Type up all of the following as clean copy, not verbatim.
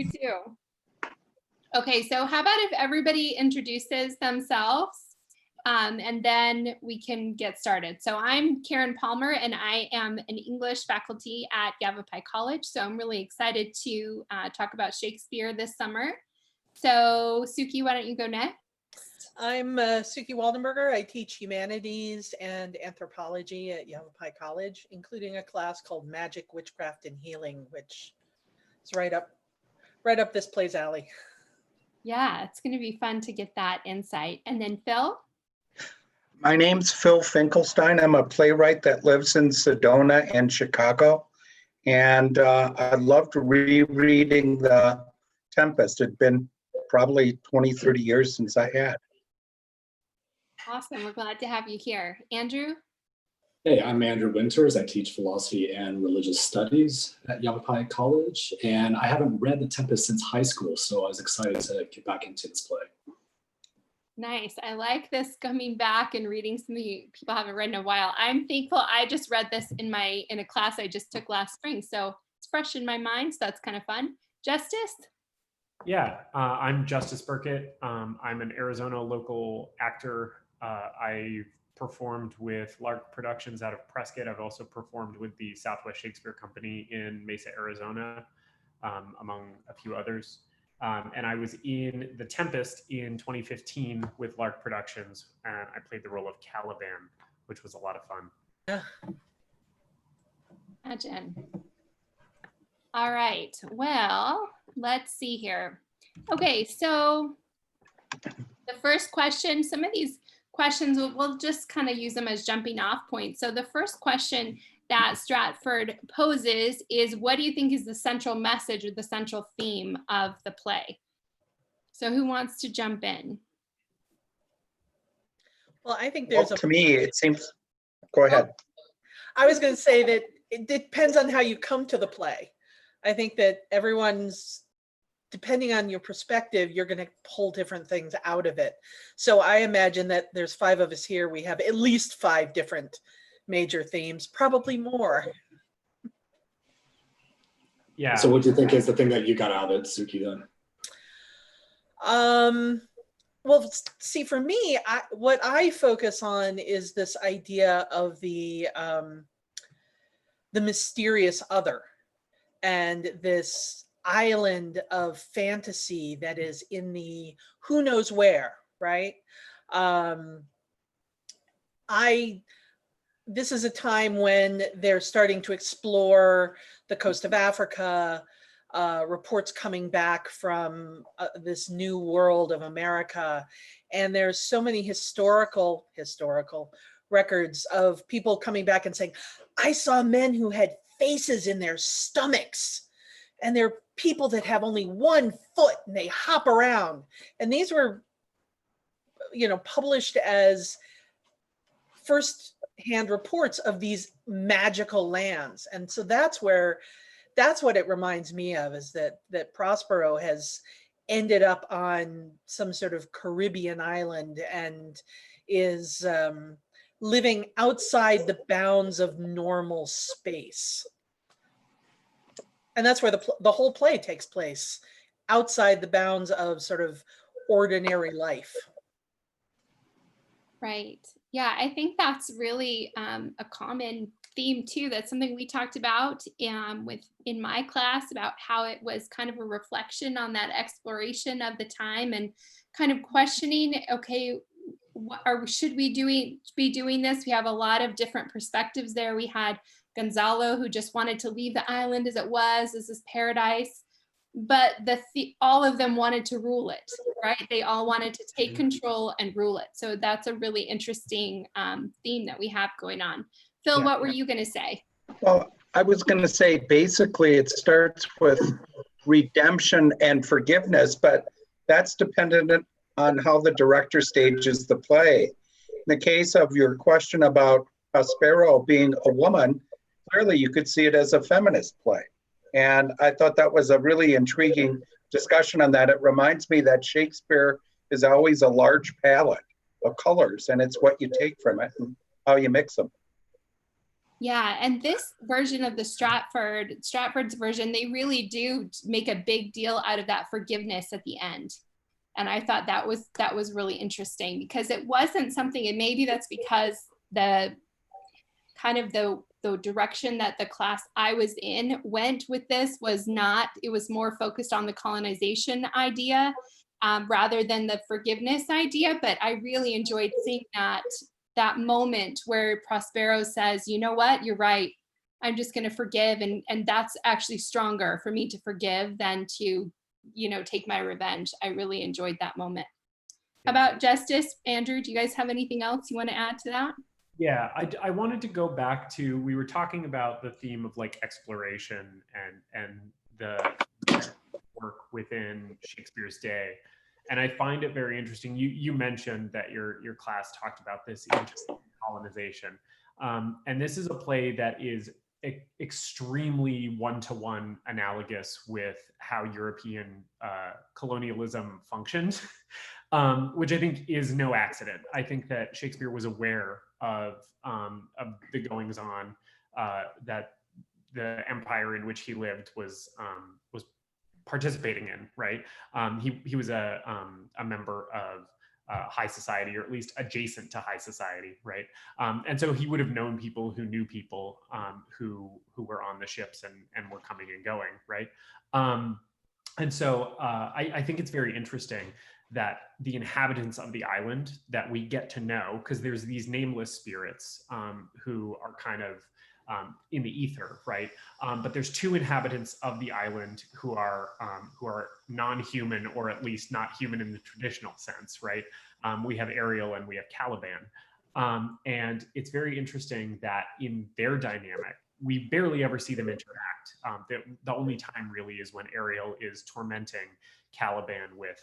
You too. Okay, so how about if everybody introduces themselves, and then we can get started. So I'm Karen Palmer, and I am an English faculty at Yavapai College. So I'm really excited to talk about Shakespeare this summer. So Suki, why don't you go next? I'm Suki Waldenberger. I teach humanities and anthropology at Yavapai College, including a class called Magic, Witchcraft, and Healing, which is right up this play's alley. Yeah, it's going to be fun to get that insight. And then Phil? My name's Phil Finkelstein. I'm a playwright that lives in Sedona and Chicago. And I loved rereading The Tempest. It'd been probably 20, 30 years since I had. Awesome. We're glad to have you here. Andrew? Hey, I'm Andrew Winters. I teach philosophy and religious studies at Yavapai College, and I haven't read The Tempest since high school, so I was excited to get back into this play. Nice. I like this coming back and reading something people haven't read in a while. I'm thankful I just read this in a class I just took last spring, so it's fresh in my mind, so that's kind of fun. Justice? Yeah, I'm Justice Burkett. I'm an Arizona local actor. I performed with Lark Productions out of Prescott. I've also performed with the Southwest Shakespeare Company in Mesa, Arizona, among a few others. And I was in The Tempest in 2015 with Lark Productions, and I played the role of Caliban, which was a lot of fun. Yeah. Imagine. All right, well, let's see here. Okay, so the first question, some of these questions, we'll just kind of use them as jumping off points. So the first question that Stratford poses is, what do you think is the central message or the central theme of the play? So who wants to jump in? Well, I think Well, to me, it seems, go ahead. I was going to say that it depends on how you come to the play. I think that everyone's, depending on your perspective, you're going to pull different things out of it. So I imagine that there's 5 of us here. We have at least 5 different major themes, probably more. Yeah. So what do you think is the thing that you got out of it, Suki, then? Well, see, for me, what I focus on is this idea of the mysterious other, and this island of fantasy that is in the who knows where, right? This is a time when they're starting to explore the coast of Africa, reports coming back from this new world of America. And there's so many historical records of people coming back and saying, I saw men who had faces in their stomachs, and they're people that have only 1 foot and they hop around. And these were, published as first-hand reports of these magical lands. And so that's what it reminds me of, is that Prospero has ended up on some sort of Caribbean island and is living outside the bounds of normal space. And that's where the whole play takes place, outside the bounds of sort of ordinary life. Right. Yeah, I think that's really a common theme too. That's something we talked about in my class, about how it was kind of a reflection on that exploration of the time and kind of questioning, okay, should we be doing this? We have a lot of different perspectives there. We had Gonzalo, who just wanted to leave the island as it was, as this paradise, but all of them wanted to rule it, right? They all wanted to take control and rule it. So that's a really interesting theme that we have going on. Phil, Yeah. What were you going to say? Well, I was going to say, basically, it starts with redemption and forgiveness, but that's dependent on how the director stages the play. In the case of your question about Prospero being a woman, clearly you could see it as a feminist play. And I thought that was a really intriguing discussion on that. It reminds me that Shakespeare is always a large palette of colors, and it's what you take from it and how you mix them. Yeah, and this version of the Stratford's version, they really do make a big deal out of that forgiveness at the end. And I thought that was really interesting because it wasn't something, and maybe that's because the kind of the direction that the class I was in went with this was not, it was more focused on the colonization idea rather than the forgiveness idea. But I really enjoyed seeing that moment where Prospero says, you know what, you're right. I'm just going to forgive. And that's actually stronger for me to forgive than to, take my revenge. I really enjoyed that moment. How about justice? Andrew, do you guys have anything else you want to add to that? Yeah, I wanted to go back to, we were talking about the theme of like exploration and the work within Shakespeare's day. And I find it very interesting. You mentioned that your class talked about this interest in colonization. And this is a play that is extremely one-to-one analogous with how European colonialism functioned, which I think is no accident. I think that Shakespeare was aware of the goings on that the empire in which he lived was participating in, right? He was a member of high society, or at least adjacent to high society, right? And so he would have known people who knew people who were on the ships and were coming and going, right? And so I think it's very interesting that the inhabitants of the island that we get to know, because there's these nameless spirits who are kind of in the ether, right? But there's two inhabitants of the island who are non-human, or at least not human in the traditional sense, right? We have Ariel and we have Caliban. And it's very interesting that in their dynamic, we barely ever see them interact. The only time really is when Ariel is tormenting Caliban with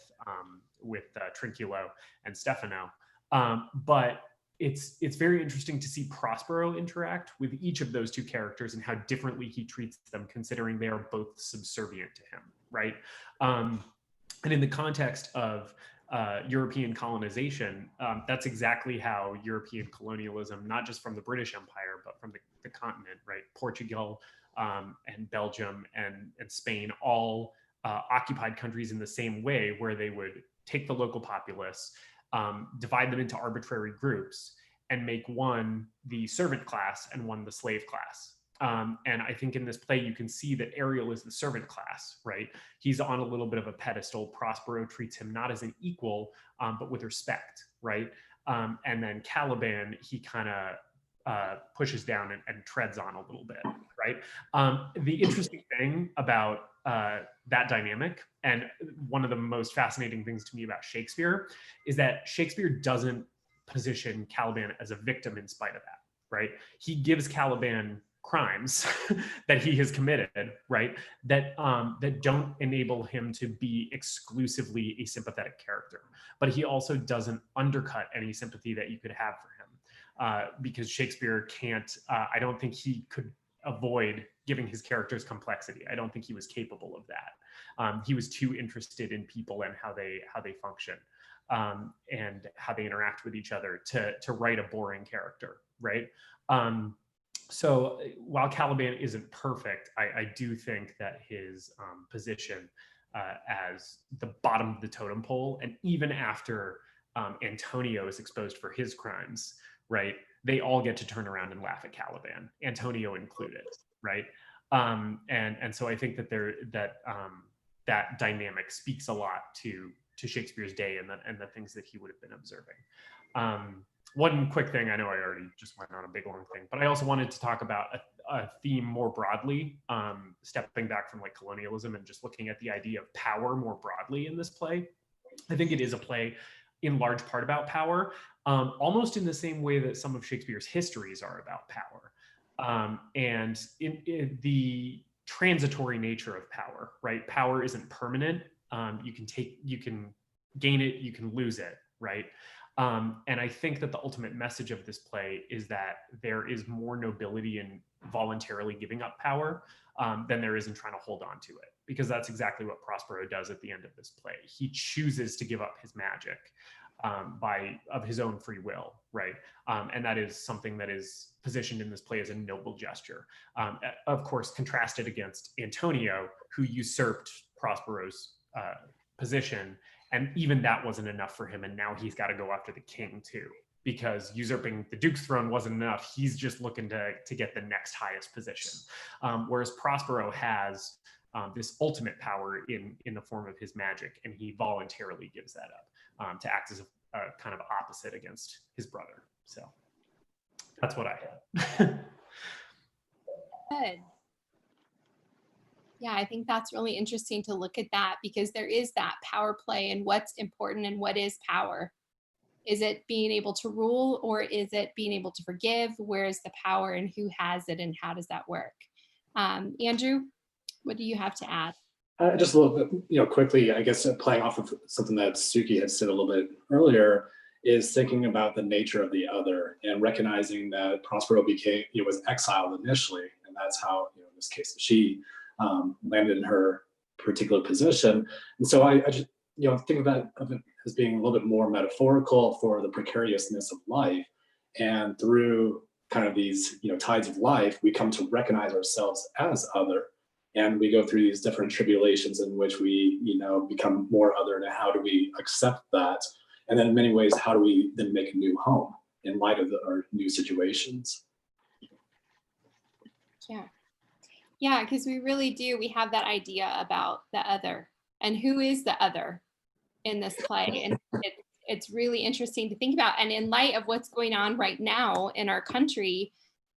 Trinculo and Stephano. But it's very interesting to see Prospero interact with each of those two characters and how differently he treats them, considering they are both subservient to him, right? And in the context of European colonization, that's exactly how European colonialism, not just from the British Empire, but from the continent, right? Portugal and Belgium and Spain all occupied countries in the same way, where they would take the local populace, divide them into arbitrary groups, and make one the servant class and one the slave class. And I think in this play, you can see that Ariel is the servant class, right? He's on a little bit of a pedestal. Prospero treats him not as an equal, but with respect, right? And then Caliban, he kind of pushes down and treads on a little bit, right? The interesting thing about that dynamic, and one of the most fascinating things to me about Shakespeare, is that Shakespeare doesn't position Caliban as a victim in spite of that, right? He gives Caliban crimes that he has committed, right? That don't enable him to be exclusively a sympathetic character. But he also doesn't undercut any sympathy that you could have for him, because Shakespeare can't. I don't think he could avoid giving his characters complexity. I don't think he was capable of that. He was too interested in people and how they function, and how they interact with each other to write a boring character, right? So while Caliban isn't perfect, I do think that his position as the bottom of the totem pole, and even after Antonio is exposed for his crimes, right, they all get to turn around and laugh at Caliban, Antonio included, right? And so I think that that dynamic speaks a lot to Shakespeare's day and the things that he would have been observing. One quick thing, I know I already just went on a big long thing, but I also wanted to talk about a theme more broadly, stepping back from like colonialism and just looking at the idea of power more broadly in this play. I think it is a play in large part about power, almost in the same way that some of Shakespeare's histories are about power. And in the transitory nature of power, right? Power isn't permanent. You can gain it, you can lose it, right? And I think that the ultimate message of this play is that there is more nobility in voluntarily giving up power than there is in trying to hold on to it, because that's exactly what Prospero does at the end of this play. He chooses to give up his magic. of his own free will, right? And that is something that is positioned in this play as a noble gesture. Of course, contrasted against Antonio, who usurped Prospero's position, and even that wasn't enough for him, and now he's got to go after the king too, because usurping the Duke's throne wasn't enough. He's just looking to get the next highest position. Whereas Prospero has this ultimate power in the form of his magic, and he voluntarily gives that up to act as a kind of opposite against his brother. So that's what I had. Good. Yeah, I think that's really interesting to look at that, because there is that power play and what's important and what is power. Is it being able to rule, or is it being able to forgive? Where is the power and who has it and how does that work? Andrew, what do you have to add? Just a little bit, quickly, I guess playing off of something that Suki had said a little bit earlier, is thinking about the nature of the other and recognizing that Prospero was exiled initially, and that's how, in this case, she landed in her particular position. And so I just, think of it as being a little bit more metaphorical for the precariousness of life. And through kind of these, tides of life, we come to recognize ourselves as other. And we go through these different tribulations in which we, become more other, and how do we accept that? And then in many ways, how do we then make a new home in light of our new situations? Yeah. Yeah, because we really do. We have that idea about the other and who is the other in this play. And it's really interesting to think about. And in light of what's going on right now in our country,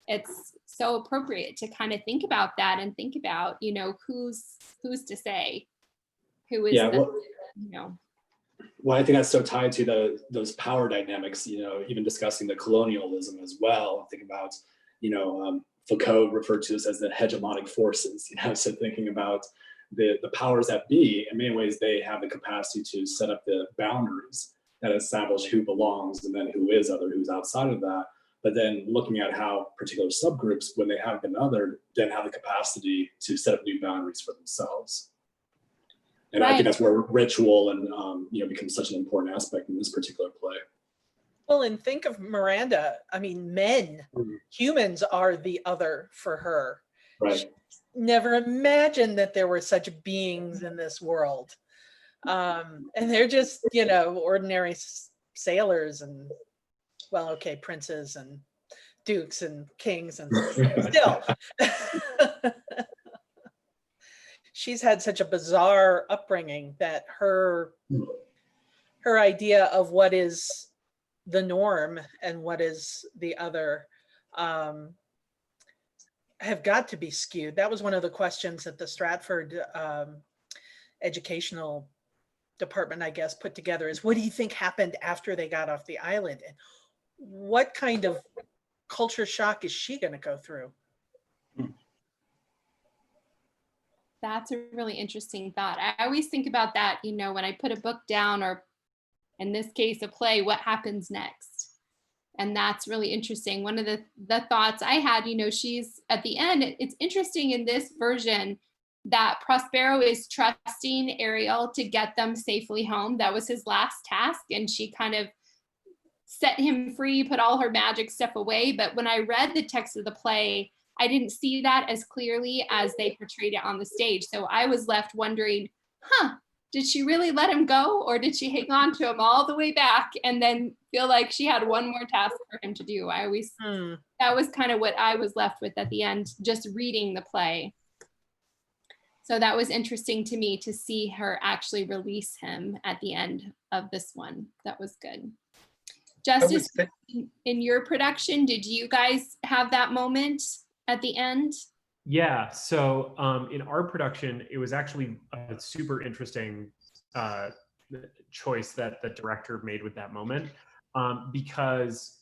it's so appropriate to kind of think about that and think about, who's to say who is Well, I think that's so tied to those power dynamics, even discussing the colonialism as well. Think about, Foucault referred to this as the hegemonic forces, so thinking about the powers that be. In many ways, they have the capacity to set up the boundaries that establish who belongs and then who is other, who's outside of that. But then looking at how particular subgroups, when they have been othered, then have the capacity to set up new boundaries for themselves. And I think that's where ritual and becomes such an important aspect in this particular play. Well, and think of Miranda. I mean, humans are the other for her. Right. She never imagined that there were such beings in this world. And they're just, ordinary sailors and, princes and dukes and kings, and still. She's had such a bizarre upbringing that her idea of what is the norm and what is the other have got to be skewed. That was one of the questions that the Stratford educational department, I guess, put together, is what do you think happened after they got off the island? And what kind of culture shock is she going to go through? That's a really interesting thought. I always think about that, when I put a book down, or in this case, a play, what happens next? And that's really interesting. One of the thoughts I had, she's at the end, it's interesting in this version that Prospero is trusting Ariel to get them safely home. That was his last task. And she kind of set him free, put all her magic stuff away. But when I read the text of the play, I didn't see that as clearly as they portrayed it on the stage. So I was left wondering, did she really let him go, or did she hang on to him all the way back and then feel like she had one more task for him to do? That was kind of what I was left with at the end, just reading the play. So that was interesting to me to see her actually release him at the end of this one. That was good. Justice, in your production, did you guys have that moment at the end? Yeah, so in our production, it was actually a super interesting choice that the director made with that moment, because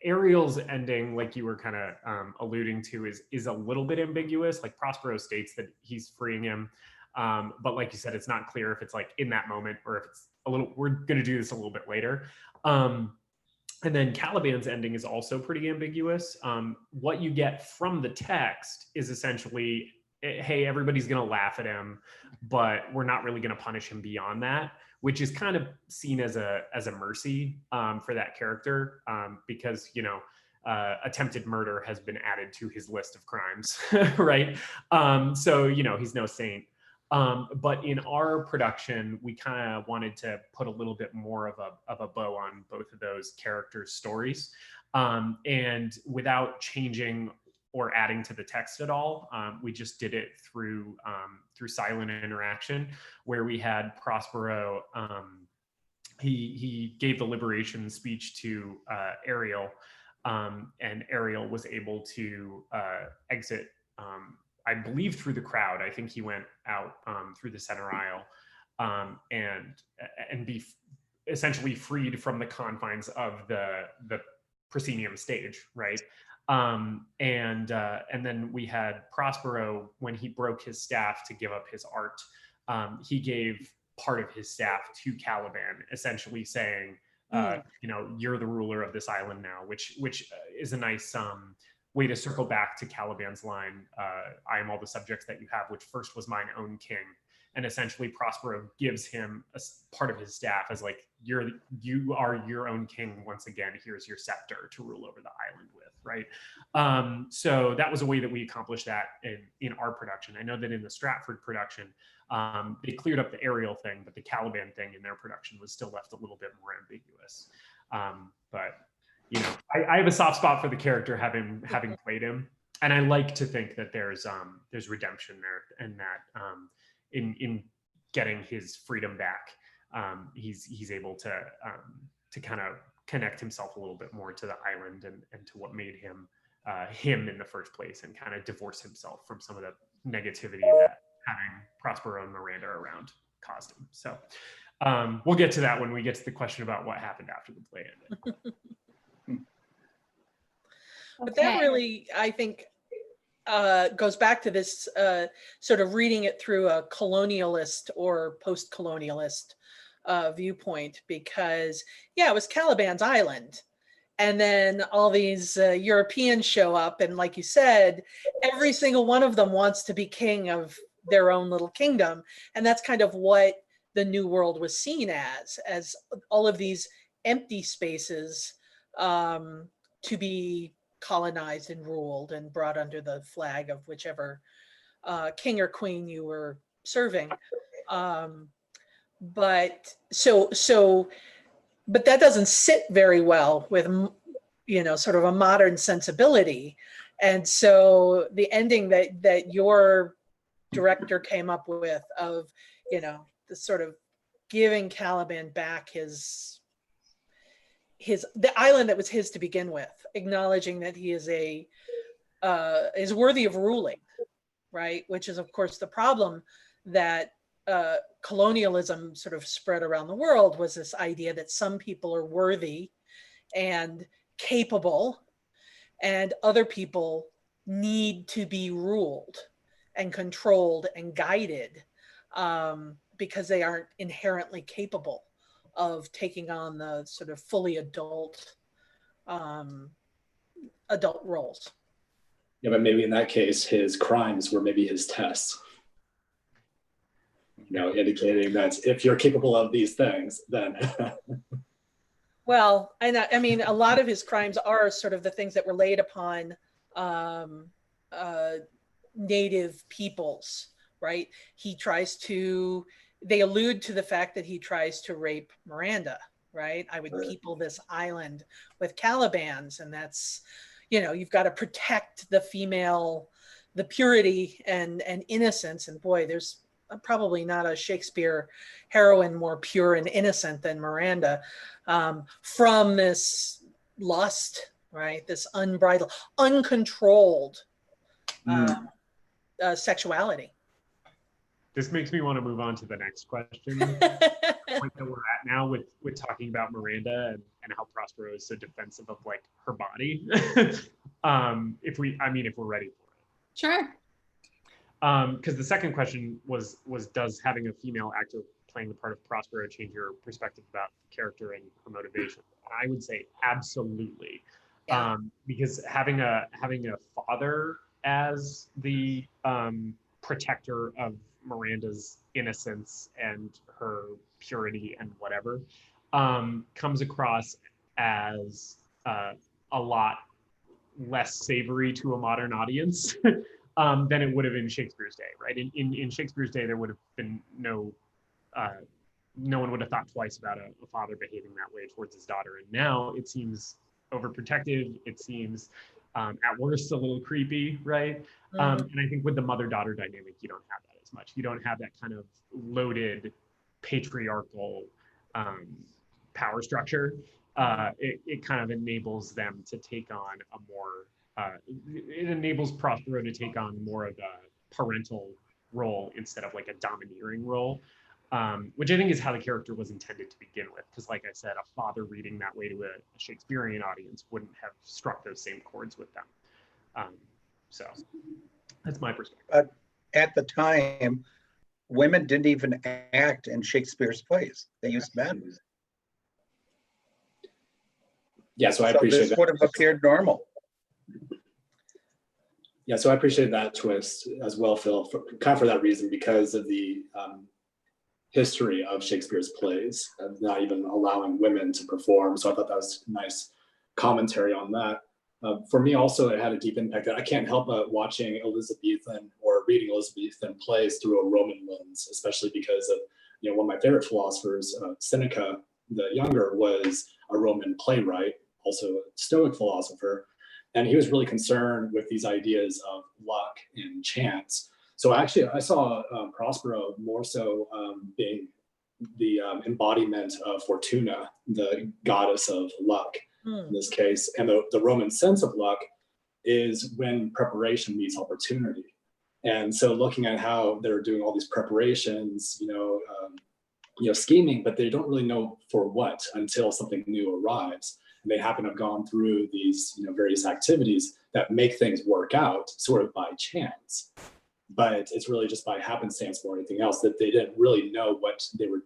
Ariel's ending, like you were kind of alluding to, is a little bit ambiguous. Like Prospero states that he's freeing him, but like you said, it's not clear if it's like in that moment or if it's we're going to do this a little bit later. And then Caliban's ending is also pretty ambiguous. What you get from the text is essentially hey, everybody's going to laugh at him, but we're not really going to punish him beyond that, which is kind of seen as a mercy for that character, because, you know, attempted murder has been added to his list of crimes, right? So, you know, he's no saint. But in our production, we kind of wanted to put a little bit more of a bow on both of those characters' stories, and without changing or adding to the text at all. We just did it through silent interaction, where we had Prospero. He gave the liberation speech to Ariel, and Ariel was able to exit, I believe, through the crowd. I think he went out through the center aisle, and be essentially freed from the confines of the proscenium stage, right? And then we had Prospero, when he broke his staff to give up his art, he gave part of his staff to Caliban, essentially saying, you know, you're the ruler of this island now, which is a nice way to circle back to Caliban's line, I am all the subjects that you have, which first was mine own king. And essentially Prospero gives him a part of his staff as like, you are your own king once again, here's your scepter to rule over the island with, right? So that was a way that we accomplished that in our production. I know that in the Stratford production, they cleared up the Ariel thing, but the Caliban thing in their production was still left a little bit more ambiguous. But you know, I have a soft spot for the character, having played him, and I like to think that there's redemption there, and that in getting his freedom back, he's able to kind of connect himself a little bit more to the island and to what made him him in the first place, and kind of divorce himself from some of the negativity that having Prospero and Miranda around caused him. So we'll get to that when we get to the question about what happened after the play ended. But that really, I think, goes back to this sort of reading it through a colonialist or post-colonialist viewpoint, because, yeah, it was Caliban's island. And then all these Europeans show up, and like you said, every single one of them wants to be king of their own little kingdom. And that's kind of what the New World was seen as all of these empty spaces to be colonized and ruled and brought under the flag of whichever king or queen you were serving. But that doesn't sit very well with, you know, sort of a modern sensibility. And so the ending that your director came up with of, you know, the sort of giving Caliban back the island that was his to begin with, acknowledging that he is worthy of ruling, right? Which is, of course, the problem that colonialism sort of spread around the world, was this idea that some people are worthy and capable, and other people need to be ruled and controlled and guided because they aren't inherently capable of taking on the sort of fully adult roles. Yeah, but maybe in that case, his crimes were maybe his tests. You know, indicating that if you're capable of these things, then. Well, and I mean, a lot of his crimes are sort of the things that were laid upon native peoples, right? They allude to the fact that he tries to rape Miranda, right? I would people this island with Calibans, and that's, you know, you've got to protect the female, the purity and innocence. And boy, there's probably not a Shakespeare heroine more pure and innocent than Miranda, from this lust, right? This unbridled, uncontrolled sexuality. This makes me want to move on to the next question. The point that we're at now with talking about Miranda and how Prospero is so defensive of like her body. If we're ready for it. Sure. Because the second question was does having a female actor playing the part of Prospero change your perspective about the character and her motivation? I would say absolutely. Yeah. Because having a father as the protector of Miranda's innocence and her purity and whatever, comes across as a lot less savory to a modern audience than it would have in Shakespeare's day, right? In Shakespeare's day, there would have been no one would have thought twice about a father behaving that way towards his daughter. And now it seems overprotective. It seems at worst a little creepy, right? And I think with the mother-daughter dynamic, you don't have that as much. You don't have that kind of loaded patriarchal power structure. It kind of enables them to take on a more, it enables Prospero to take on more of a parental role instead of like a domineering role, which I think is how the character was intended to begin with. Because like I said, a father reading that way to a Shakespearean audience wouldn't have struck those same chords with them. So that's my perspective. But at the time, women didn't even act in Shakespeare's plays. They used men. Yeah, so I appreciate this that. would have appeared normal. Yeah, so I appreciate that twist as well, Phil, kind of for that reason, because of the history of Shakespeare's plays, of not even allowing women to perform. So I thought that was a nice commentary on that. For me also, it had a deep impact. I can't help but watching Elizabethan or reading Elizabethan plays through a Roman lens, especially because of, one of my favorite philosophers, Seneca the Younger, was a Roman playwright, also a Stoic philosopher. And he was really concerned with these ideas of luck and chance. So actually, I saw Prospero more so being the embodiment of Fortuna, the goddess of luck in this case. And the Roman sense of luck is when preparation meets opportunity. And so looking at how they're doing all these preparations, scheming, but they don't really know for what until something new arrives. And they happen to have gone through these, various activities that make things work out sort of by chance. But it's really just by happenstance or anything else, that they didn't really know what they were,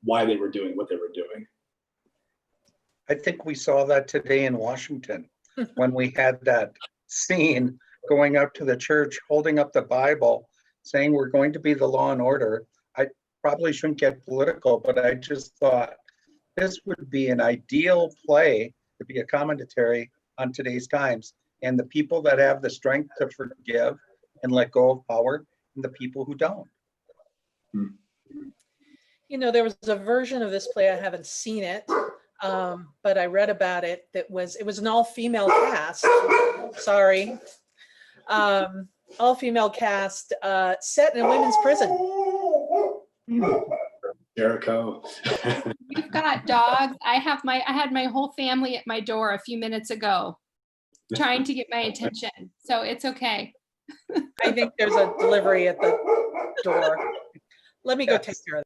why they were doing what they were doing. I think we saw that today in Washington when we had that scene going up to the church, holding up the Bible, saying we're going to be the law and order. I probably shouldn't get political, but I just thought this would be an ideal play to be a commentary on today's times, and the people that have the strength to forgive and let go of power, and the people who don't. There was a version of this play, I haven't seen it, but I read about it. It was an all-female cast. Sorry, all-female cast set in a women's prison. Jericho. You've got dogs. I had my whole family at my door a few minutes ago, trying to get my attention. So it's okay. I think there's a delivery at the door. Let me go take care of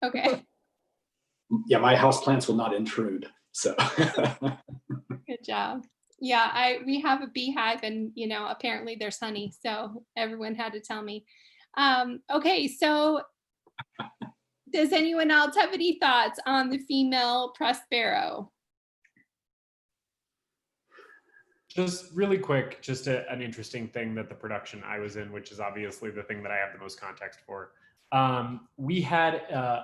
that. Okay. Yeah, my houseplants will not intrude. So good job. Yeah, we have a beehive, and apparently there's honey, so everyone had to tell me. Okay, so does anyone else have any thoughts on the female Prospero? Just really quick, just an interesting thing that the production I was in, which is obviously the thing that I have the most context for. We had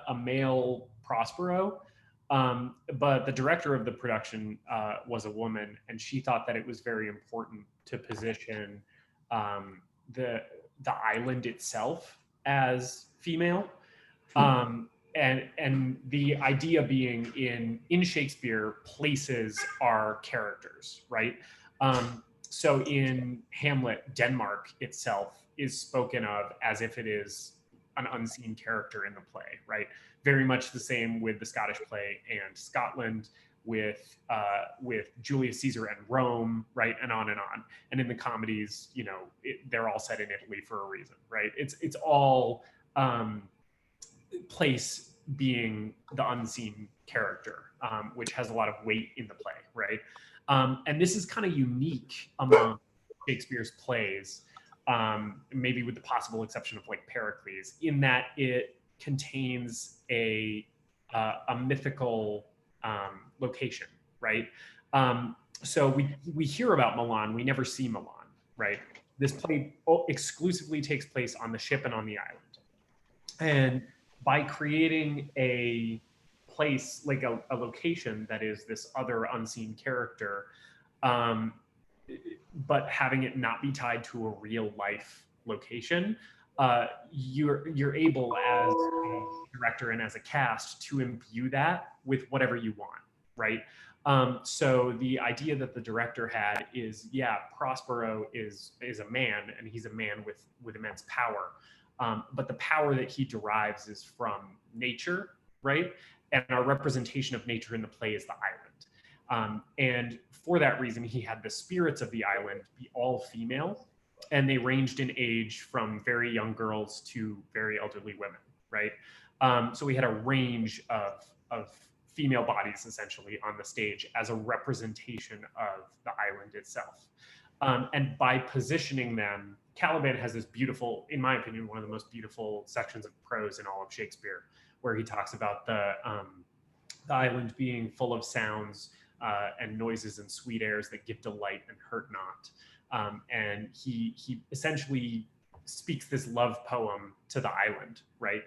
a male Prospero, but the director of the production was a woman, and she thought that it was very important to position the island itself as female. And the idea being in Shakespeare, places are characters, right? So in Hamlet, Denmark itself is spoken of as if it is an unseen character in the play, right? Very much the same with the Scottish play and Scotland, with Julius Caesar and Rome, right? And on and on. And in the comedies, they're all set in Italy for a reason, right? It's all place being the unseen character, which has a lot of weight in the play, right? And this is kind of unique among Shakespeare's plays, maybe with the possible exception of like Pericles, in that it contains a mythical location, right? So we hear about Milan, we never see Milan, right? This play exclusively takes place on the ship and on the island. And by creating a place, like a location that is this other unseen character, but having it not be tied to a real life location, you're able as a director and as a cast to imbue that with whatever you want, right? So the idea that the director had is, yeah, Prospero is a man, and he's a man with immense power. But the power that he derives is from nature, right? And our representation of nature in the play is the island. And for that reason, he had the spirits of the island be all female, and they ranged in age from very young girls to very elderly women, right? So we had a range of female bodies essentially on the stage as a representation of the island itself. And by positioning them, Caliban has this beautiful, in my opinion, one of the most beautiful sections of prose in all of Shakespeare, where he talks about the island being full of sounds and noises and sweet airs that give delight and hurt not. And he essentially speaks this love poem to the island, right?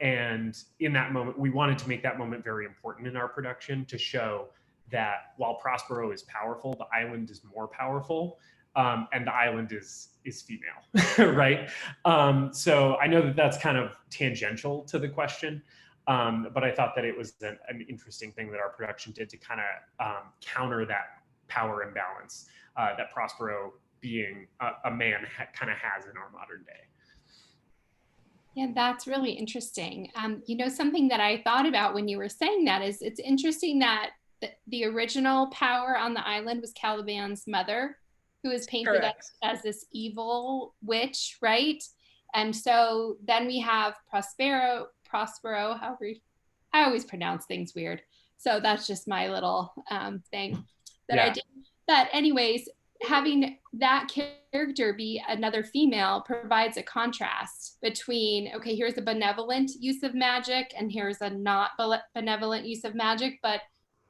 And in that moment, we wanted to make that moment very important in our production to show that while Prospero is powerful, the island is more powerful, and the island is female, right? So I know that that's kind of tangential to the question, but I thought that it was an interesting thing that our production did to kind of counter that power imbalance that Prospero, being a man, kind of has in our modern day. Yeah, that's really interesting. You know, something that I thought about when you were saying that is it's interesting that the original power on the island was Caliban's mother, who is painted as this evil witch, right? And so then we have Prospero, however, I always pronounce things weird. So that's just my little thing that I did. But anyways, having that character be another female provides a contrast between, okay, here's a benevolent use of magic and here's a not benevolent use of magic, but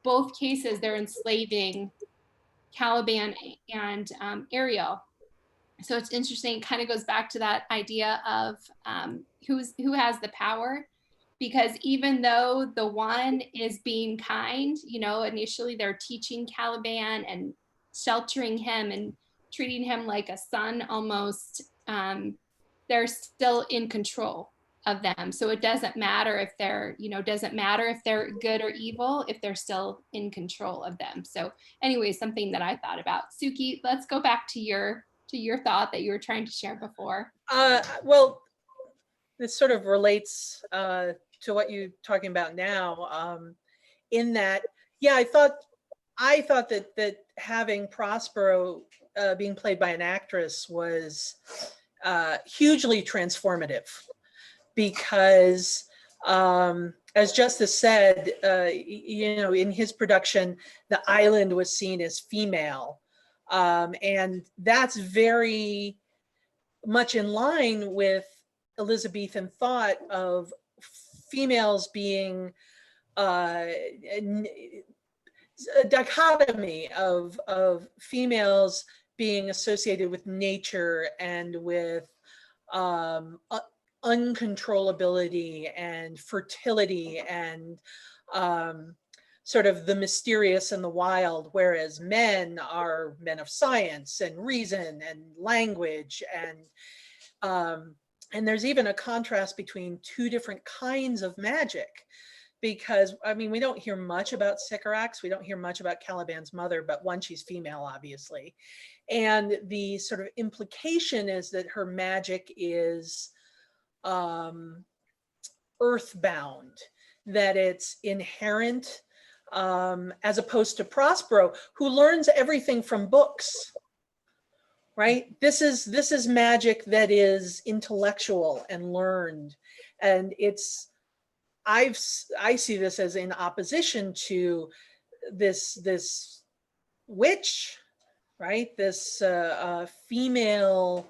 both cases they're enslaving Caliban and Ariel. So it's interesting, it kind of goes back to that idea of who has the power, because even though the one is being kind, you know, initially they're teaching Caliban and sheltering him and treating him like a son almost, they're still in control of them. So it doesn't matter if they're, you know, doesn't matter if they're good or evil, if they're still in control of them. So anyway, something that I thought about. Suki, let's go back to your thought that you were trying to share before. Well, this sort of relates to what you're talking about now, in that, yeah, I thought that having Prospero being played by an actress was hugely transformative, because as Justice said, you know, in his production, the island was seen as female. And that's very much in line with Elizabethan thought of females being a dichotomy of females being associated with nature and with uncontrollability and fertility and sort of the mysterious and the wild, whereas men are men of science and reason and language, and there's even a contrast between two different kinds of magic, because I mean, we don't hear much about Sycorax, we don't hear much about Caliban's mother, but one, she's female, obviously, and the sort of implication is that her magic is earthbound, that it's inherent, as opposed to Prospero, who learns everything from books, right? This is magic that is intellectual and learned, and I see this as in opposition to this witch, right? This female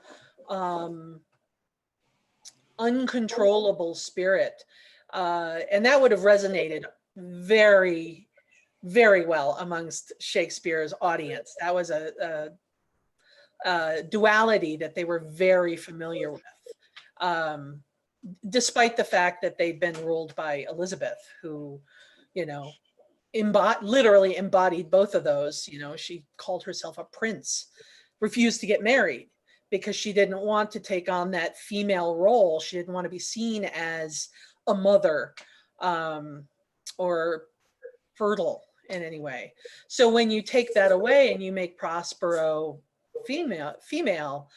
uncontrollable spirit, and that would have resonated very, very well amongst Shakespeare's audience. That was a duality that they were very familiar with, despite the fact that they'd been ruled by Elizabeth, who, you know, literally embodied both of those. You know, she called herself a prince, refused to get married because she didn't want to take on that female role. She didn't want to be seen as a mother or fertile in any way. So when you take that away and you make Prospero female,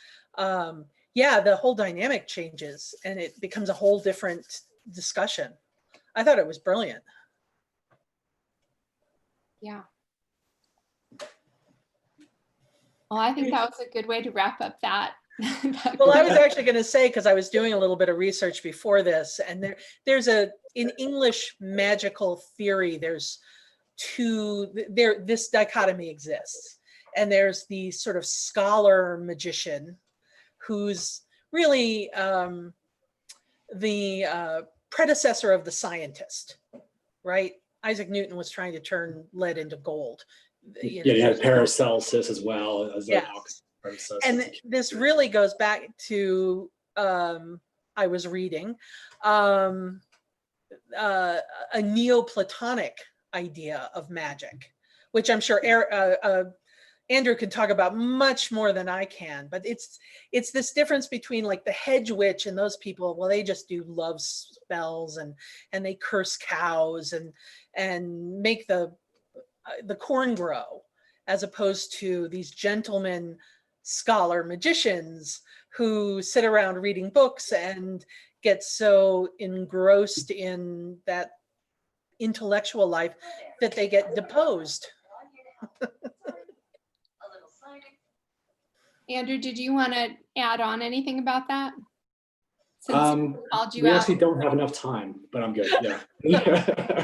yeah, the whole dynamic changes and it becomes a whole different discussion. I thought it was brilliant. Yeah. Well, I think that was a good way to wrap up that. Well, I was actually going to say, because I was doing a little bit of research before this, and there's in English magical theory, this dichotomy exists. And there's the sort of scholar magician who's really the predecessor of the scientist, right? Isaac Newton was trying to turn lead into gold. You know, you had Paracelsus as well as yes. Paracelsus. And this really goes back to I was reading a Neoplatonic idea of magic, which I'm sure Andrew can talk about much more than I can, but it's this difference between like the hedge witch and those people. Well, they just do love spells and they curse cows and make the corn grow, as opposed to these gentlemen scholar magicians who sit around reading books and get so engrossed in that intellectual life that they get deposed. Andrew, did you want to add on anything about that? We actually don't have enough time, but I'm good. Yeah.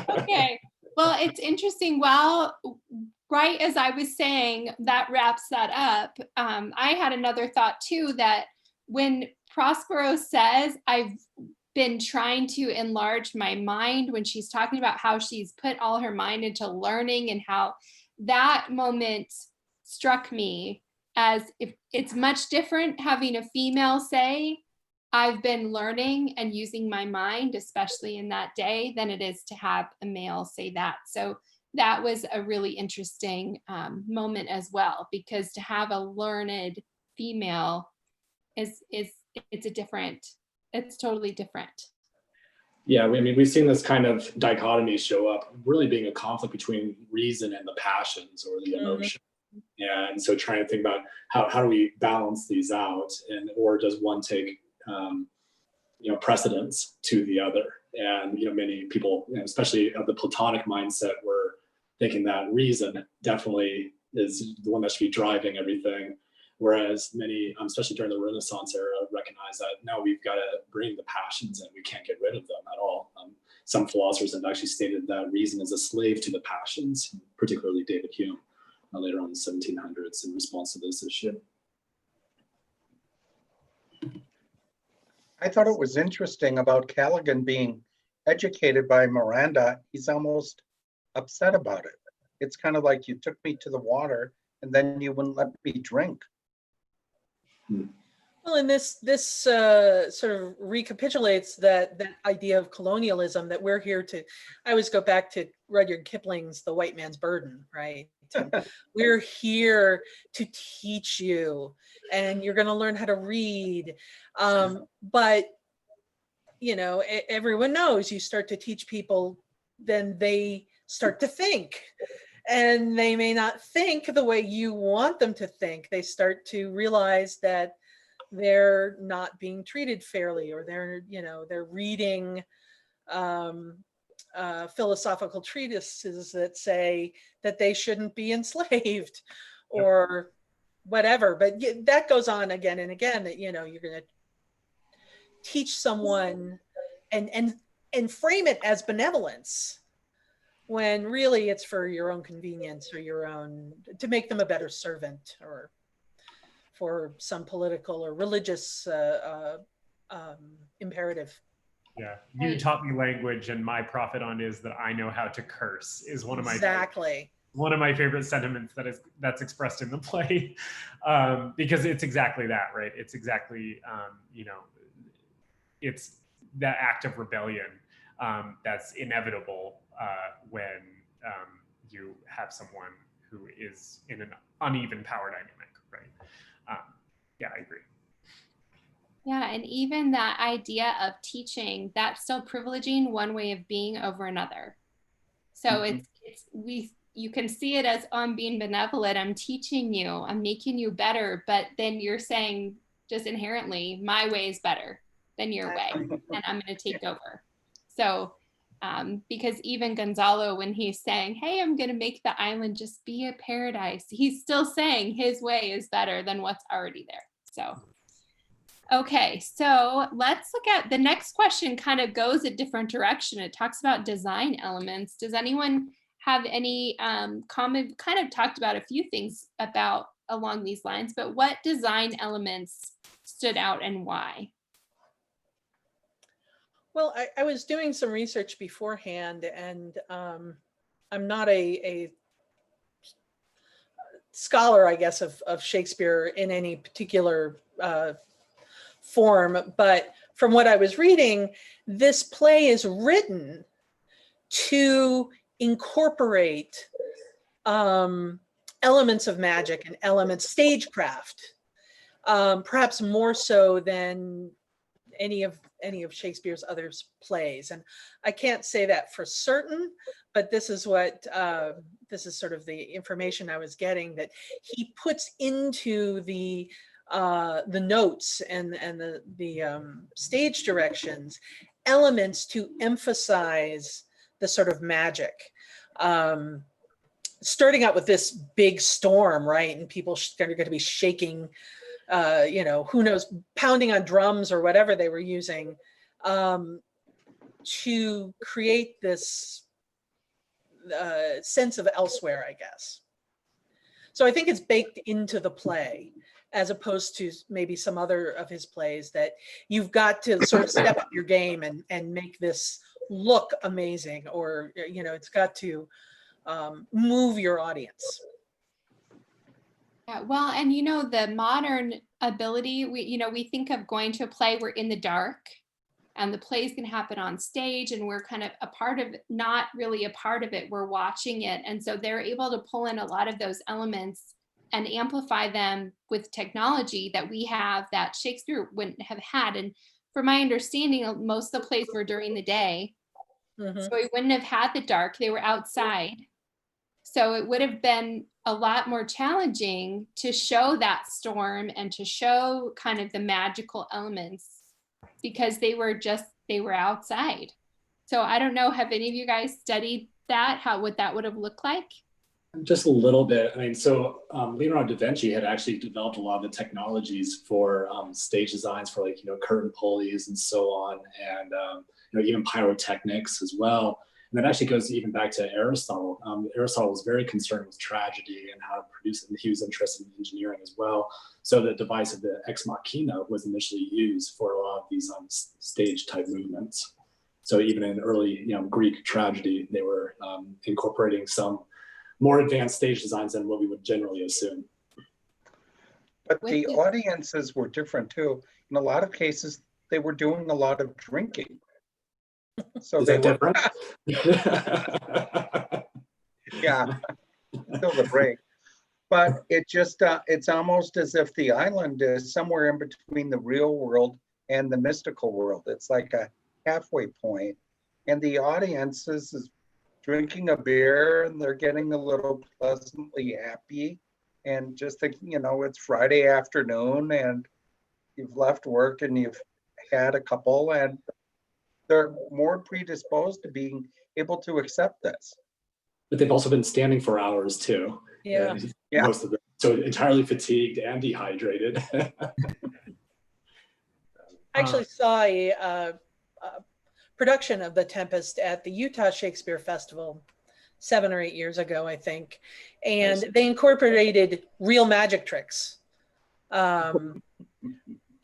Okay. Well, it's interesting. Well, right as I was saying, that wraps that up. I had another thought too, that when Prospero says, I've been trying to enlarge my mind, when she's talking about how she's put all her mind into learning, and how that moment struck me as if it's much different having a female say, I've been learning and using my mind, especially in that day, than it is to have a male say that. So that was a really interesting moment as well, because to have a learned female it's totally different. Yeah, I mean, we've seen this kind of dichotomy show up, really being a conflict between reason and the passions or the emotion. And so trying to think about how do we balance these out, or does one take precedence to the other? And many people, especially of the Platonic mindset, were thinking that reason definitely is the one that should be driving everything, whereas many, especially during the Renaissance era, recognize that no, we've got to bring the passions in, we can't get rid of them at all. Some philosophers have actually stated that reason is a slave to the passions, particularly David Hume later on in the 1700s in response to this issue. I thought it was interesting about Callaghan being educated by Miranda. He's almost upset about it. It's kind of like, you took me to the water and then you wouldn't let me drink. Well, and this sort of recapitulates that idea of colonialism, that we're here to, I always go back to Rudyard Kipling's The White Man's Burden, right? We're here to teach you, and you're going to learn how to read. But, everyone knows, you start to teach people, then they start to think. And they may not think the way you want them to think. They start to realize that they're not being treated fairly, or they're reading philosophical treatises that say that they shouldn't be enslaved or whatever. But that goes on again and again, that, you're going to teach someone and frame it as benevolence, when really it's for your own convenience, or to make them a better servant, or for some political or religious imperative. Yeah, you taught me language, and my profit on it is that I know how to curse, is one of my Exactly. one of my favorite sentiments that's expressed in the play, because it's exactly that, right? It's exactly, it's that act of rebellion that's inevitable when you have someone who is in an uneven power dynamic, right? Yeah, I agree. Yeah, and even that idea of teaching, that's still privileging one way of being over another. So you can see it as, oh, I'm being benevolent, I'm teaching you, I'm making you better, but then you're saying just inherently, my way is better than your way, and I'm going to take over. So because even Gonzalo, when he's saying, hey, I'm going to make the island just be a paradise, he's still saying his way is better than what's already there. So okay, so let's look at the next question. Kind of goes a different direction. It talks about design elements. Does anyone have any comment? Kind of talked about a few things about along these lines, but what design elements stood out and why? Well, I was doing some research beforehand, and I'm not a scholar, I guess, of Shakespeare in any particular form, but from what I was reading, this play is written to incorporate elements of magic and elements, stagecraft, perhaps more so than any of Shakespeare's other plays. And I can't say that for certain, but this is what this is sort of the information I was getting, that he puts into the notes and the stage directions elements to emphasize the sort of magic. Starting out with this big storm, right? And people are going to be shaking, who knows, pounding on drums or whatever they were using to create this sense of elsewhere, I guess. So I think it's baked into the play, as opposed to maybe some other of his plays that you've got to sort of step up your game and make this look amazing, or, it's got to move your audience. Yeah, well, and the modern ability, we think of going to a play, we're in the dark, and the plays can happen on stage, and we're kind of a part of it, not really a part of it, we're watching it. And so they're able to pull in a lot of those elements and amplify them with technology that we have that Shakespeare wouldn't have had. And from my understanding, most of the plays were during the day. Mm-hmm. So we wouldn't have had the dark, they were outside. So it would have been a lot more challenging to show that storm and to show kind of the magical elements, because they were outside. So I don't know, have any of you guys studied that, what that would have looked like? Just a little bit. I mean, so Leonardo da Vinci had actually developed a lot of the technologies for stage designs for, like, curtain pulleys and so on, and even pyrotechnics as well. And that actually goes even back to Aristotle. Aristotle was very concerned with tragedy and how to produce it, and he was interested in engineering as well. So the device of the ex machina was initially used for a lot of these stage type movements. So even in early Greek tragedy, they were incorporating some more advanced stage designs than what we would generally assume. But the audiences were different too. In a lot of cases, they were doing a lot of drinking. So is that different? Yeah, until the break. But it just, it's almost as if the island is somewhere in between the real world and the mystical world. It's like a halfway point. And the audience is drinking a beer, and they're getting a little pleasantly happy and just thinking, it's Friday afternoon and you've left work and you've had a couple, and they're more predisposed to being able to accept this. But they've also been standing for hours too. Yeah. Most of them. So entirely fatigued and dehydrated. I actually saw a production of The Tempest at the Utah Shakespeare Festival 7 or 8 years ago, I think. And they incorporated real magic tricks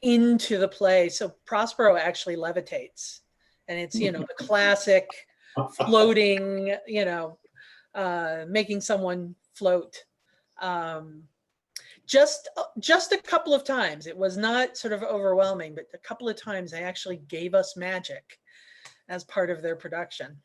into the play. So Prospero actually levitates. And it's, the classic floating, making someone float. Just a couple of times. It was not sort of overwhelming, but a couple of times they actually gave us magic as part of their production.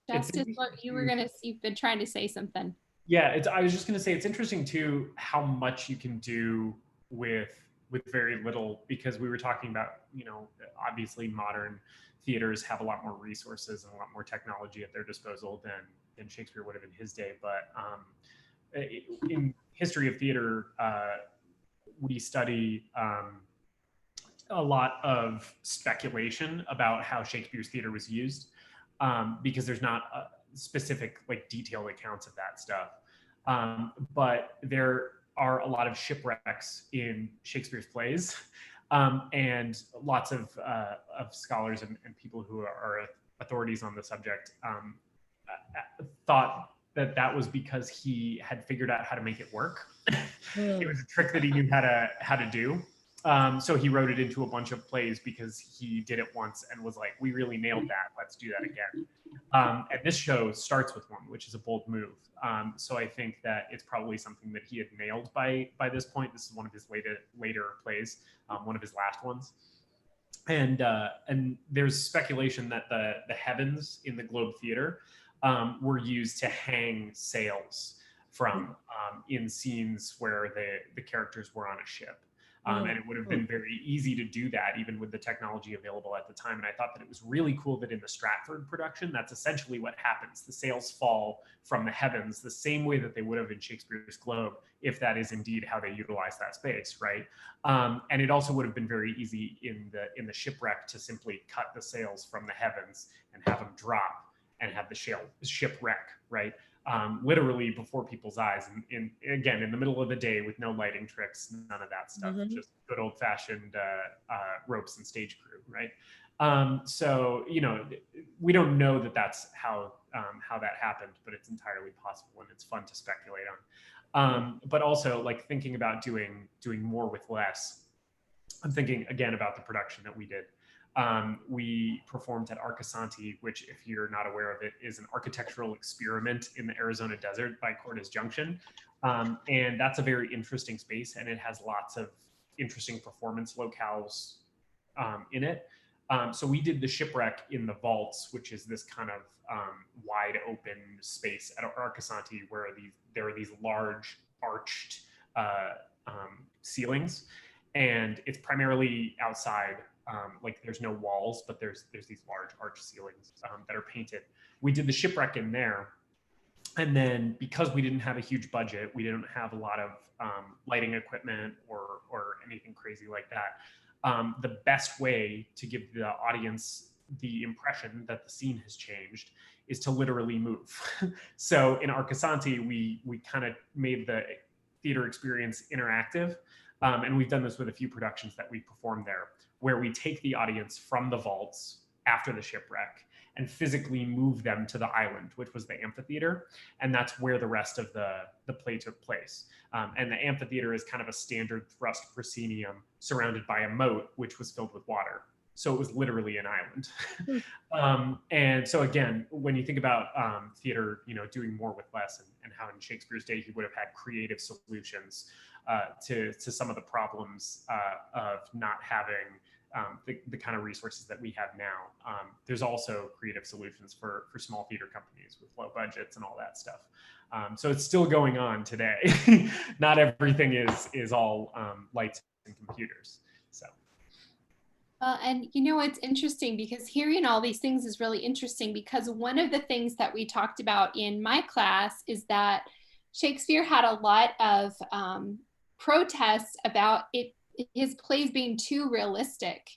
Justice, you were gonna, you've been trying to say something. Yeah, I was just going to say it's interesting too how much you can do with very little, because we were talking about, you know, obviously modern theaters have a lot more resources and a lot more technology at their disposal than Shakespeare would have in his day. But in history of theater, we study a lot of speculation about how Shakespeare's theater was used, because there's not specific, like, detailed accounts of that stuff. But there are a lot of shipwrecks in Shakespeare's plays, and lots of scholars and people who are authorities on the subject thought that was because he had figured out how to make it work. It was a trick that he knew how to do. So he wrote it into a bunch of plays because he did it once and was like, we really nailed that. Let's do that again. And this show starts with one, which is a bold move. So I think that it's probably something that he had nailed by this point. This is one of his later plays, one of his last ones. And there's speculation that the heavens in the Globe Theater were used to hang sails from in scenes where the characters were on a ship. And it would have been very easy to do that even with the technology available at the time. And I thought that it was really cool that in the Stratford production, that's essentially what happens. The sails fall from the heavens the same way that they would have in Shakespeare's Globe, if that is indeed how they utilize that space, right? And it also would have been very easy in the shipwreck to simply cut the sails from the heavens and have them drop and have the shipwreck, right? Literally before people's eyes, and again in the middle of the day with no lighting tricks, none of that stuff, just good old-fashioned ropes and stage crew, right? So, you know, we don't know that that's how that happened, but it's entirely possible, and it's fun to speculate on. But also, like, thinking about doing more with less, I'm thinking again about the production that we did. We performed at Arcosanti, which, if you're not aware of it, is an architectural experiment in the Arizona desert by Cortez Junction. And that's a very interesting space, and it has lots of interesting performance locales in it. So we did the shipwreck in the vaults, which is this kind of wide open space at Arcosanti where there are these large arched ceilings, and it's primarily outside. Like, there's no walls, but there's these large arch ceilings that are painted. We did the shipwreck in there. And then, because we didn't have a huge budget, we didn't have a lot of lighting equipment or anything crazy like that. The best way to give the audience the impression that the scene has changed is to literally move. So in Arcosanti, we kind of made the theater experience interactive. And we've done this with a few productions that we performed there, where we take the audience from the vaults after the shipwreck and physically move them to the island, which was the amphitheater. And that's where the rest of the play took place. And the amphitheater is kind of a standard thrust proscenium surrounded by a moat, which was filled with water. So it was literally an island. And so again, when you think about theater, you know, doing more with less, and how in Shakespeare's day, he would have had creative solutions to some of the problems of not having the kind of resources that we have now. There's also creative solutions for small theater companies with low budgets and all that stuff. So it's still going on today. Not everything is all lights and computers. So. Well, and you know, it's interesting because hearing all these things is really interesting, because one of the things that we talked about in my class is that Shakespeare had a lot of protests about his plays being too realistic,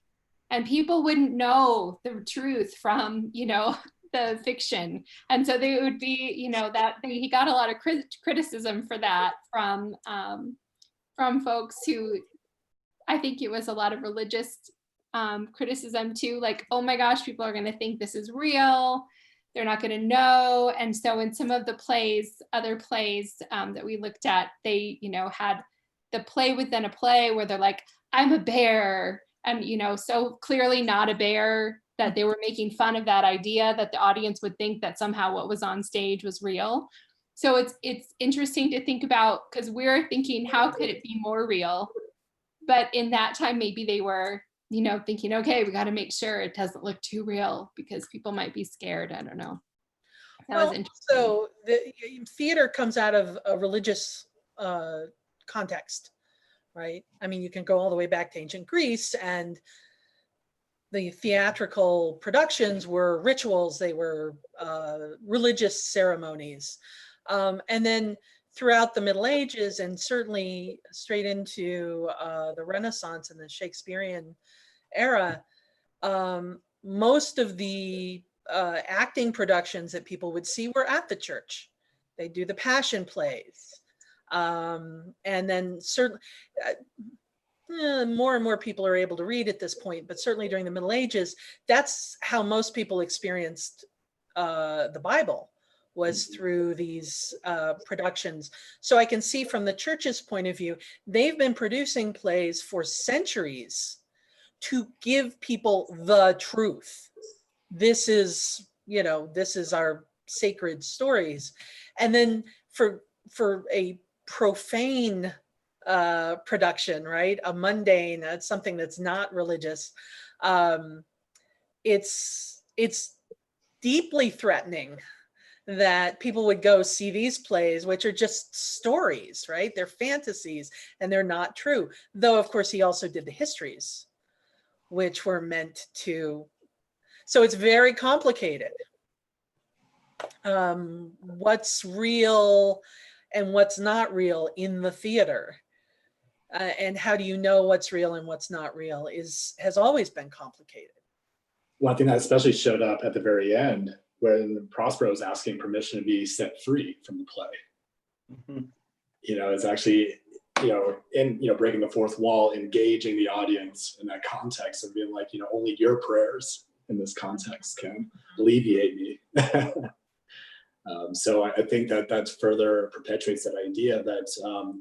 and people wouldn't know the truth from, you know, the fiction. And so they would be, you know, that he got a lot of criticism for that from folks who, I think it was a lot of religious criticism too, like, oh my gosh, people are going to think this is real, they're not going to know. And so in some of the plays, other plays that we looked at, they, you know, had the play within a play where they're like, I'm a bear, and, you know, so clearly not a bear, that they were making fun of that idea that the audience would think that somehow what was on stage was real. So it's interesting to think about, because we're thinking, how could it be more real? But in that time, maybe they were, thinking, okay, we got to make sure it doesn't look too real because people might be scared. I don't know. That was interesting. So the theater comes out of a religious context, right? I mean, you can go all the way back to ancient Greece, and the theatrical productions were rituals. They were religious ceremonies. And then throughout the Middle Ages, and certainly straight into the Renaissance and the Shakespearean era, most of the acting productions that people would see were at the church. They do the passion plays. And then certainly more and more people are able to read at this point, but certainly during the Middle Ages, that's how most people experienced the Bible, was through these productions. So I can see from the church's point of view, they've been producing plays for centuries to give people the truth. This is, this is our sacred stories. And then for a profane production, right? A mundane, something that's not religious. It's deeply threatening that people would go see these plays, which are just stories, right? They're fantasies and they're not true. Though, of course, he also did the histories, which were meant to, so it's very complicated. What's real and what's not real in the theater. And how do you know what's real and what's not real has always been complicated. One thing that especially showed up at the very end, when Prospero is asking permission to be set free from the play. Mm-hmm. It's actually, breaking the fourth wall, engaging the audience in that context of being like, only your prayers in this context can alleviate me. So I think that further perpetuates that idea that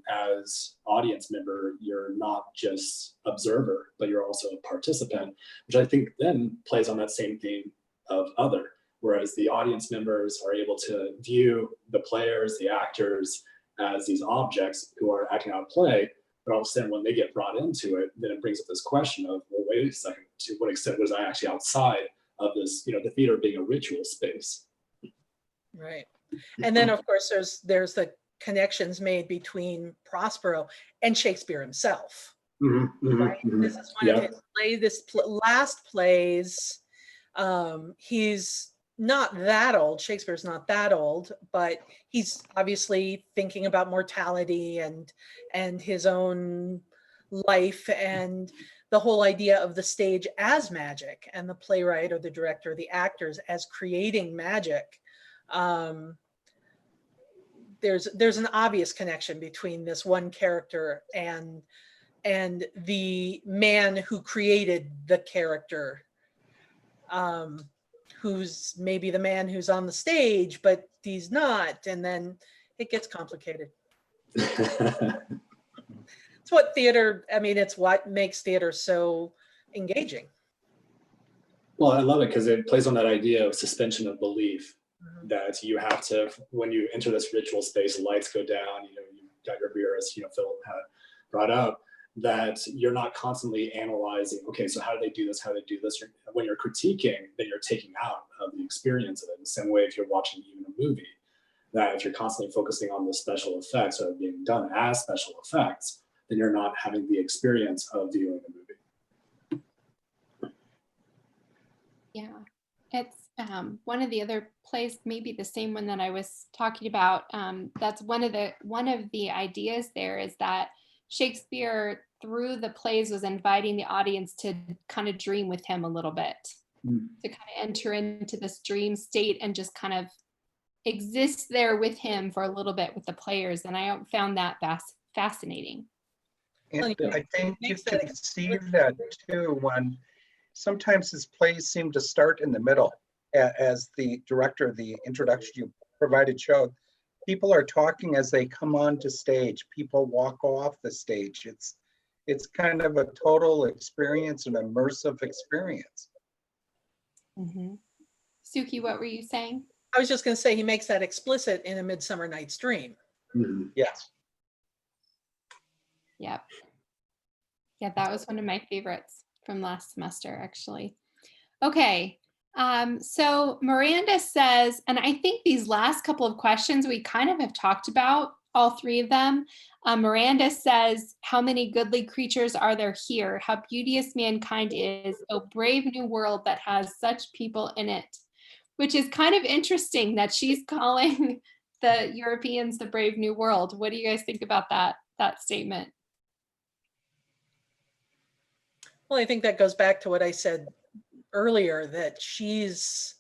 as audience member, you're not just observer, but you're also a participant, which I think then plays on that same theme of other. Whereas the audience members are able to view the players, the actors, as these objects who are acting out play, but all of a sudden when they get brought into it, then it brings up this question of, well, wait a second, to what extent was I actually outside of this, the theater being a ritual space? Right. And then, of course, there's the connections made between Prospero and Shakespeare himself. Mm-hmm, right? Mm-hmm. This is one of his last plays. He's not that old. Shakespeare's not that old, but he's obviously thinking about mortality and his own life and the whole idea of the stage as magic and the playwright or the director, or the actors as creating magic. There's an obvious connection between this one character and the man who created the character, who's maybe the man who's on the stage, but he's not. And then it gets complicated. It's what it's what makes theater so engaging. Well, I love it because it plays on that idea of suspension of belief. Mm-hmm. That you have to, when you enter this ritual space, lights go down, you got your beer, as Phil had brought up, that you're not constantly analyzing, okay, so how do they do this? How do they do this? When you're critiquing, then you're taking out of the experience of it. In the same way, if you're watching even a movie, that if you're constantly focusing on the special effects or being done as special effects, then you're not having the experience of viewing the movie. Yeah, it's one of the other plays, maybe the same one that I was talking about. That's one of the ideas there is that Shakespeare, through the plays, was inviting the audience to kind of dream with him a little bit, to kind of enter into this dream state and just kind of exist there with him for a little bit with the players. And I found that fascinating. And I think you can see that too when sometimes his plays seem to start in the middle. As the director, the introduction you provided showed, people are talking as they come onto stage. People walk off the stage. It's kind of a total experience, an immersive experience. Mhm. Suki, what were you saying? I was just going to say he makes that explicit in A Midsummer Night's Dream. Mhm. Yes. Yep. Yeah, that was one of my favorites from last semester, actually. Okay. So Miranda says, and I think these last couple of questions we kind of have talked about, all three of them. Miranda says, how many goodly creatures are there here? How beauteous mankind is, oh brave new world that has such people in it. Which is kind of interesting that she's calling the Europeans the brave new world. What do you guys think about that statement? Well, I think that goes back to what I said earlier, that she's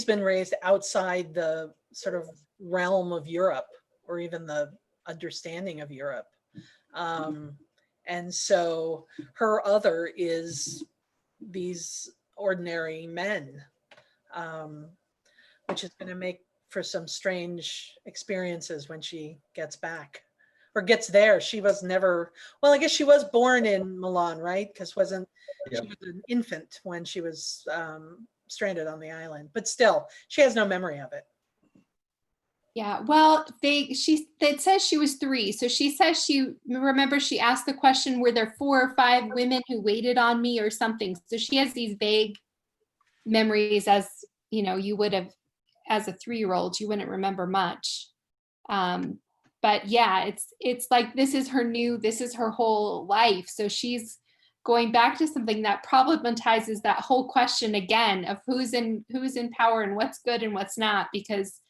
been raised outside the sort of realm of Europe, or even the understanding of Europe. And so her other is these ordinary men, which is going to make for some strange experiences when she gets back or gets there. She was never, well, I guess she was born in Milan, right? Because she was an infant when she was stranded on the island, but still, she has no memory of it. Yeah, well, it says she was 3. So she says remember she asked the question, were there 4 or 5 women who waited on me or something? So she has these vague memories, as you know, you would have as a 3-year-old, you wouldn't remember much. But yeah, it's like this is her whole life. So she's going back to something that problematizes that whole question again of who's in power and what's good and what's not, because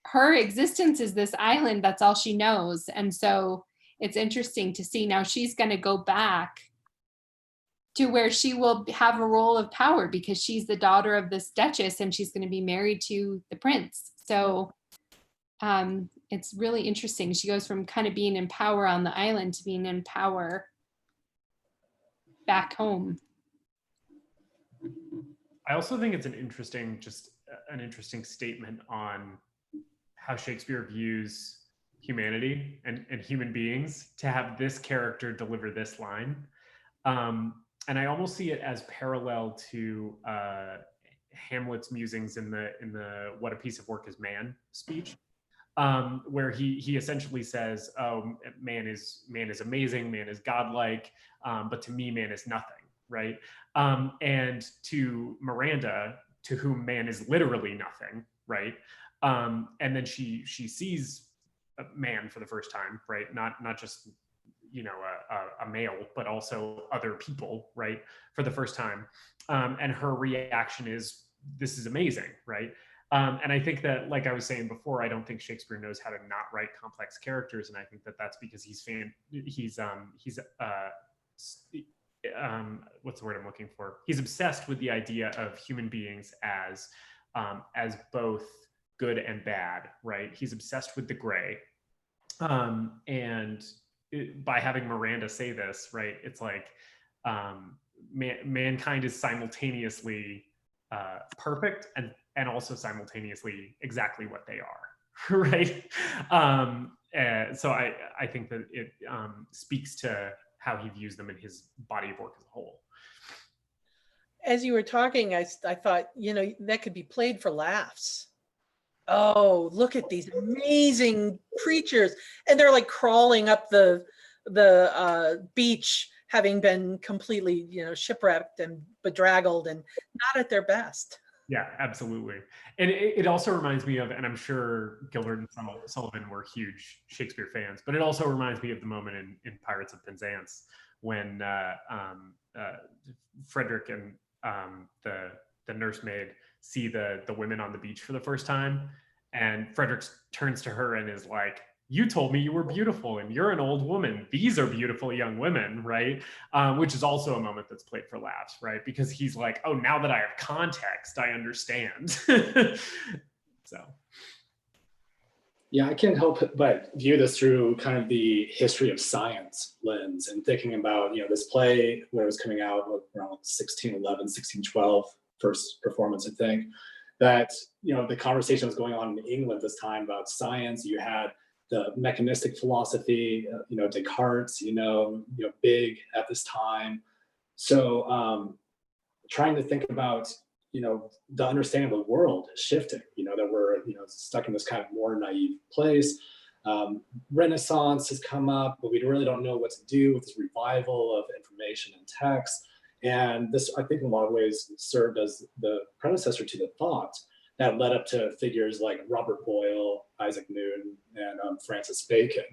her existence is this island, that's all she knows. And so it's interesting to see now she's going to go back to where she will have a role of power because she's the daughter of this duchess and she's going to be married to the prince. So it's really interesting. She goes from kind of being in power on the island to being in power back home. I also think it's an interesting statement on how Shakespeare views humanity and human beings to have this character deliver this line. And I almost see it as parallel to Hamlet's musings in the "What a Piece of Work is Man" speech, where he essentially says, "Oh, man is amazing, man is godlike, but to me, man is nothing." Right? And to Miranda, to whom man is literally nothing, right? And then she sees a man for the first time, right? Not just a male, but also other people, right, for the first time. And her reaction is, "This is amazing," right? And I think that, like I was saying before, I don't think Shakespeare knows how to not write complex characters, and I think that that's because what's the word I'm looking for? He's obsessed with the idea of human beings as both good and bad, right? He's obsessed with the gray, and by having Miranda say this, right, it's like mankind is simultaneously perfect and also simultaneously exactly what they are, right? So I think that it speaks to how he views them in his body of work as a whole. As you were talking, I thought, that could be played for laughs. Oh, look at these amazing creatures. And they're like crawling up the beach, having been completely, shipwrecked and bedraggled and not at their best. Yeah, absolutely. And it also reminds me of, and I'm sure Gilbert and Sullivan were huge Shakespeare fans, but it also reminds me of the moment in Pirates of Penzance when Frederick and the nursemaid see the women on the beach for the first time, and Frederick turns to her and is like, "You told me you were beautiful and you're an old woman. These are beautiful young women," right? Which is also a moment that's played for laughs, right? Because he's like, "Oh, now that I have context, I understand." So. Yeah, I can't help but view this through kind of the history of science lens and thinking about, this play when it was coming out around 1611, 1612, first performance, I think, that, the conversation was going on in England this time about science. You had the mechanistic philosophy, Descartes, big at this time. So trying to think about, the understanding of the world is shifting, that we're, stuck in this kind of more naive place. Renaissance has come up, but we really don't know what to do with this revival of information and text. And this, I think, in a lot of ways served as the predecessor to the thought that led up to figures like Robert Boyle, Isaac Newton, and Francis Bacon,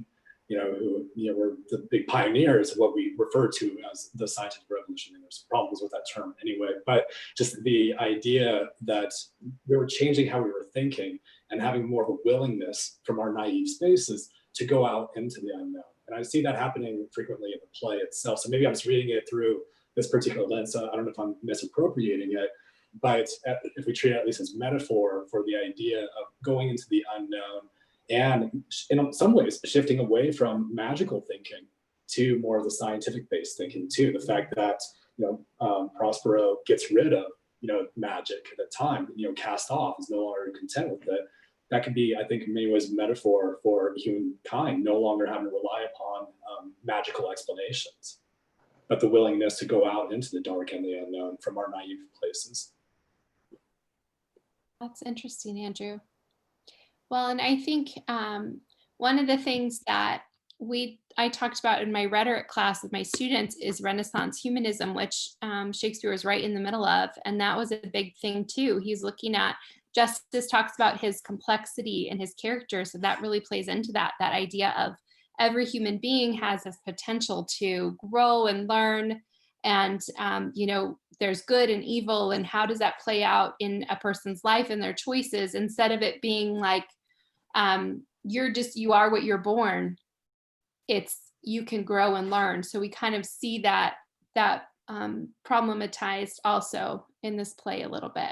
who were the big pioneers of what we refer to as the scientific revolution. And there's problems with that term anyway, but just the idea that we were changing how we were thinking and having more of a willingness from our naive spaces to go out into the unknown. And I see that happening frequently in the play itself. So maybe I'm just reading it through this particular lens. So I don't know if I'm misappropriating it, but if we treat it at least as metaphor for the idea of going into the unknown, and in some ways shifting away from magical thinking to more of the scientific based thinking too. The fact that Prospero gets rid of magic at the time, cast off, is no longer content with it. That could be, I think, in many ways a metaphor for humankind no longer having to rely upon magical explanations, but the willingness to go out into the dark and the unknown from our naive places. That's interesting, Andrew. Well, and I think one of the things that I talked about in my rhetoric class with my students is Renaissance humanism, which Shakespeare was right in the middle of. And that was a big thing too. He's looking at, Justice talks about his complexity and his character. So that really plays into that idea of every human being has this potential to grow and learn. And, there's good and evil, and how does that play out in a person's life and their choices, instead of it being like, you are what you're born. It's, you can grow and learn. So we kind of see that problematized also in this play a little bit.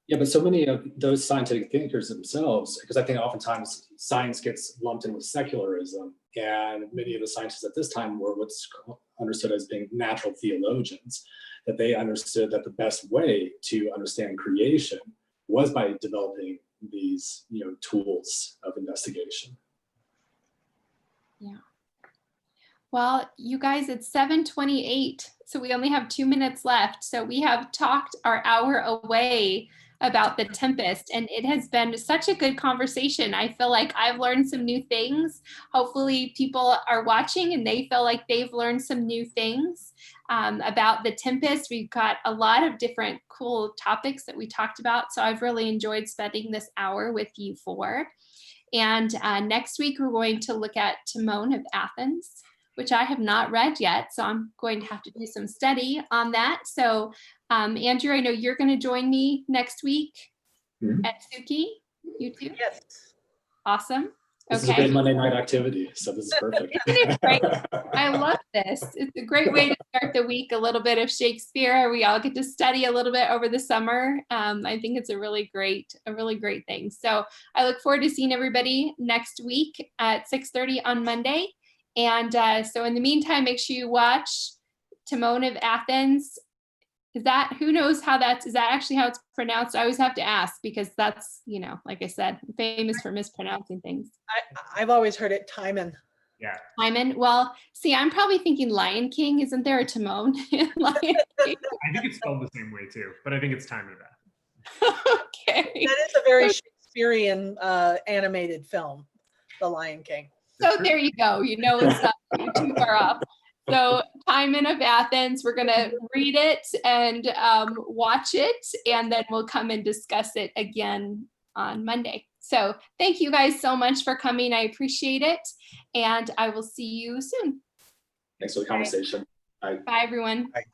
Yeah, but so many of those scientific thinkers themselves, because I think oftentimes science gets lumped in with secularism, and many of the scientists at this time were what's understood as being natural theologians, that they understood that the best way to understand creation was by developing these tools of investigation. Yeah. Well, you guys, it's 7:28, so we only have 2 minutes left. So we have talked our hour away about The Tempest, and it has been such a good conversation. I feel like I've learned some new things. Hopefully people are watching and they feel like they've learned some new things about The Tempest. We've got a lot of different cool topics that we talked about. So I've really enjoyed spending this hour with you four. And next week, we're going to look at Timon of Athens, which I have not read yet. So I'm going to have to do some study on that. So Andrew, I know you're going to join me next week at Suki. You too? Yes. Awesome. This is a good Monday night activity, so this is perfect. I love this. It's a great way to start the week. A little bit of Shakespeare. We all get to study a little bit over the summer. I think it's a really great thing. So I look forward to seeing everybody next week at 6:30 on Monday. And so in the meantime, make sure you watch Timon of Athens. Is that, who knows how is that actually how it's pronounced? I always have to ask, because that's, like I said, famous for mispronouncing things. I've always heard it Timon. Yeah. Timon. Well, see, I'm probably thinking Lion King. Isn't there a Timon in Lion King? I think it's spelled the same way too, but I think it's Timon of Athens. Okay. That is a very Shakespearean animated film, The Lion King. So there you go. It's not too far off. So Timon of Athens, we're going to read it and watch it, and then we'll come and discuss it again on Monday. So thank you guys so much for coming. I appreciate it. And I will see you soon. Thanks for the conversation. Bye everyone. Bye.